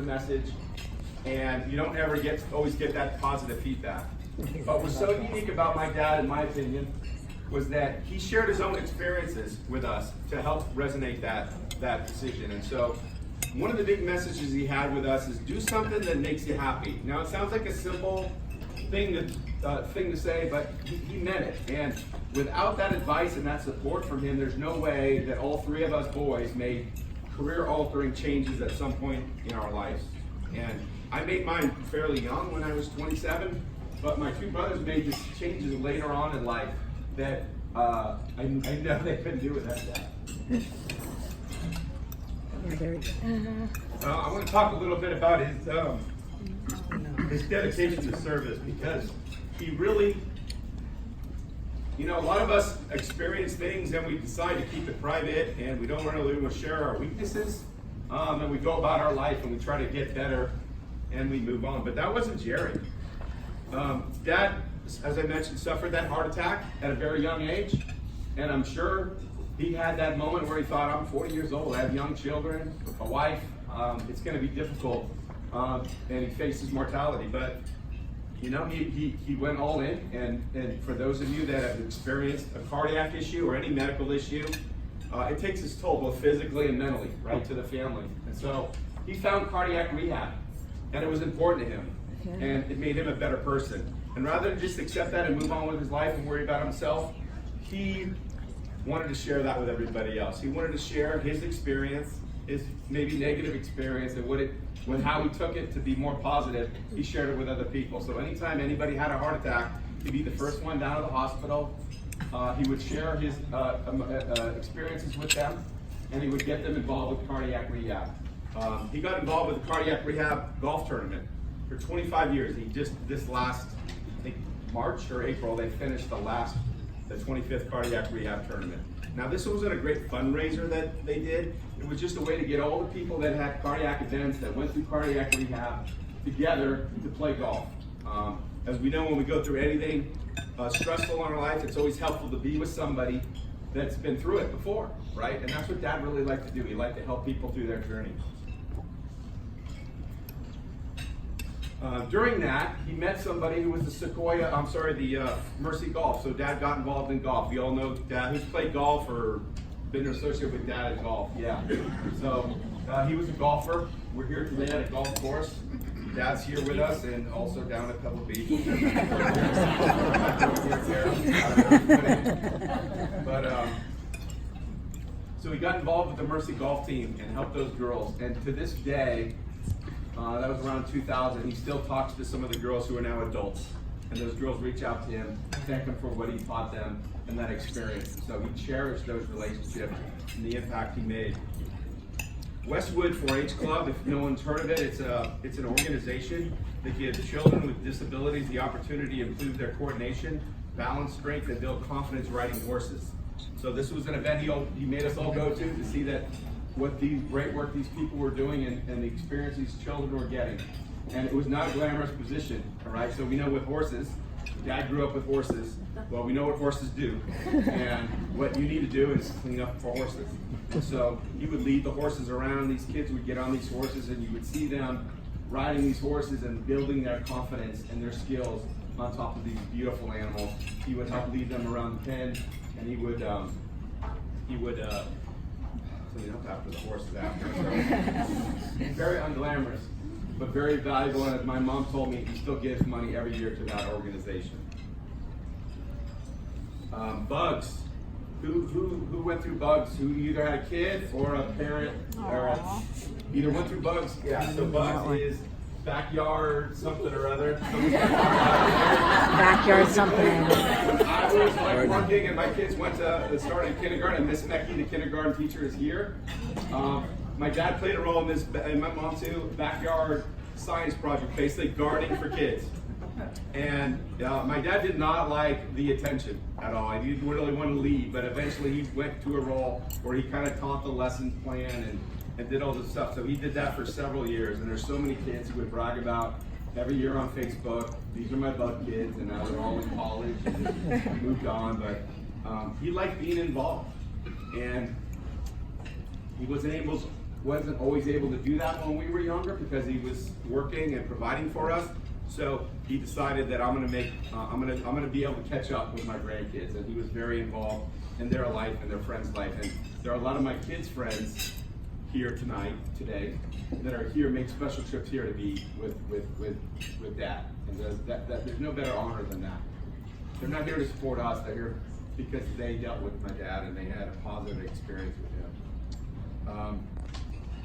the message, and you don't ever always get that positive feedback. But what's so unique about my dad, in my opinion, was that he shared his own experiences with us to help resonate that decision. And so one of the big messages he had with us is do something that makes you happy. Now it sounds like a simple thing to say, but he meant it. And without that advice and that support from him, there's no way that all three of us boys made career-altering changes at some point in our lives. And I made mine fairly young when I was 27, but my two brothers made these changes later on in life that I know they couldn't do without that. I want to talk a little bit about his dedication to service, because he really, a lot of us experience things and we decide to keep it private and we don't really want to share our weaknesses, and we go about our life and we try to get better and we move on. But that wasn't Jerry. Dad, as I mentioned, suffered that heart attack at a very young age, and I'm sure he had that moment where he thought, I'm 40 years old, I have young children, a wife, it's going to be difficult, and he faces mortality. But he went all in, and for those of you that have experienced a cardiac issue or any medical issue, it takes its toll both physically and mentally, right, to the family. And so he found cardiac rehab, and it was important to him, and it made him a better person. And rather than just accept that and move on with his life and worry about himself, he wanted to share that with everybody else. He wanted to share his experience, his maybe negative experience, and how he took it to be more positive. He shared it with other people. So anytime anybody had a heart attack, he'd be the first one down to the hospital. He would share his experiences with them, and he would get them involved with cardiac rehab. He got involved with the cardiac rehab golf tournament for 25 years. He just, this last, I think March or April, they finished the 25th cardiac rehab tournament. Now this wasn't a great fundraiser that they did. It was just a way to get all the people that had cardiac events, that went through cardiac rehab, together to play golf. As we know, when we go through anything stressful in our life, it's always helpful to be with somebody that's been through it before, right? And that's what Dad really liked to do. He liked to help people through their journey. During that, he met somebody who was the Mercy Golf. So Dad got involved in golf. We all know Dad, who's played golf or been associated with Dad in golf. Yeah. So he was a golfer. We're here today at a golf course. Dad's here with us, and also down at Pebble Beach. So he got involved with the Mercy Golf team and helped those girls. And to this day, that was around 2000. He still talks to some of the girls who are now adults, and those girls reach out to him, thank him for what he taught them and that experience. So he cherished those relationships and the impact he made. Westwood 4-H Club, if no one's heard of it, it's an organization that gives children with disabilities the opportunity to improve their coordination, balance, strength, and build confidence riding horses. So this was an event he made us all go to see that what these great work these people were doing and the experience these children were getting. And it was not a glamorous position, all right? So we know with horses, Dad grew up with horses. Well, we know what horses do, and what you need to do is clean up for horses. So he would lead the horses around. These kids would get on these horses, and you would see them riding these horses and building their confidence and their skills on top of these beautiful animals. He would help lead them around the pen, and he would clean up after the horses after. So, very unglamorous, but very valuable. And as my mom told me, he still gives money every year to that organization. Bugs. Who went through bugs? Who either had a kid or a parent, or either went through bugs? Yeah. So bugs is backyard something or other. Backyard something. I was like working, and my kids started kindergarten. Miss Becky, the kindergarten teacher, is here. My dad played a role in this, and my mom too. Backyard science project, basically gardening for kids. And my dad did not like the attention at all. He didn't really want to leave, but eventually he went to a role where he kind of taught the lesson plan and did all this stuff. So he did that for several years, and there's so many kids who would brag about every year on Facebook, these are my bug kids, and now they're all in college and moved on. But he liked being involved, and he wasn't able wasn't always able to do that when we were younger because he was working and providing for us. So he decided that I'm gonna be able to catch up with my grandkids, and he was very involved in their life and their friends' life. And there are a lot of my kids' friends here today, that are here, make special trips here to be with Dad. And there's no better honor than that. They're not here to support us, they're here because they dealt with my dad and they had a positive experience with him.